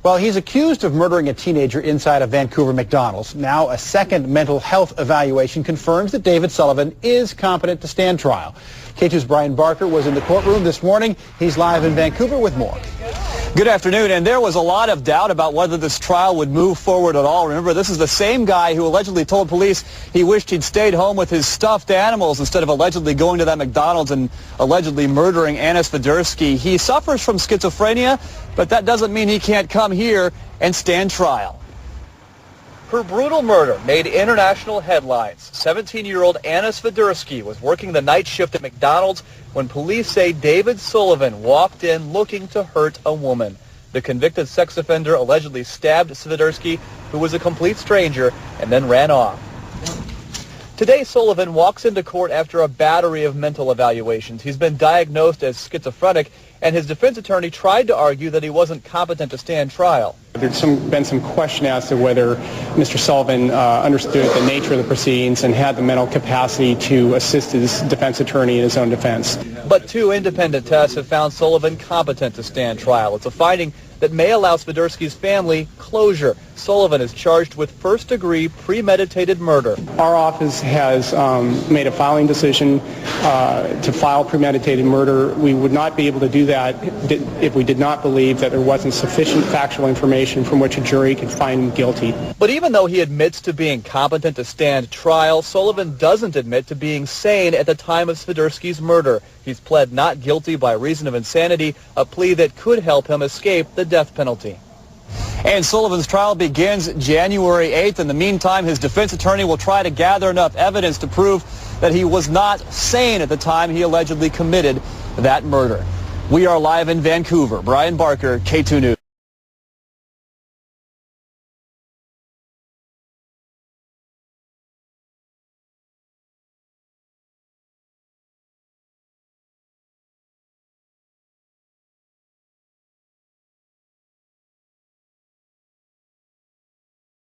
Well, he's accused of murdering a teenager inside a Vancouver McDonald's. Now, a second mental health evaluation confirms that David Sullivan is competent to stand trial. K2's Brian Barker was in the courtroom this morning. He's live in Vancouver with more. Good afternoon, and there was a lot of doubt about whether this trial would move forward at all. Remember, this is the same guy who allegedly told police he wished he'd stayed home with his stuffed animals instead of allegedly going to that McDonald's and allegedly murdering Anna Svidersky. He suffers from schizophrenia, but that doesn't mean he can't come here and stand trial. Her brutal murder made international headlines. 17-year-old Anna Svidersky was working the night shift at McDonald's when police say David Sullivan walked in looking to hurt a woman. The convicted sex offender allegedly stabbed Svidersky, who was a complete stranger, and then ran off. Today, Sullivan walks into court after a battery of mental evaluations. He's been diagnosed as schizophrenic, and his defense attorney tried to argue that he wasn't competent to stand trial. There's been some question as to whether Mr. Sullivan understood the nature of the proceedings and had the mental capacity to assist his defense attorney in his own defense. But two independent tests have found Sullivan competent to stand trial. It's a finding that may allow Svidersky's family closure. Sullivan is charged with first-degree premeditated murder. Our office has made a filing decision to file premeditated murder. We would not be able to do that if we did not believe that there wasn't sufficient factual information from which a jury could find him guilty. But even though he admits to being competent to stand trial, Sullivan doesn't admit to being sane at the time of Svidersky's murder. He's pled not guilty by reason of insanity, a plea that could help him escape the death penalty. And Sullivan's trial begins January 8th. In the meantime, his defense attorney will try to gather enough evidence to prove that he was not sane at the time he allegedly committed that murder. We are live in Vancouver. Brian Barker, K2 News.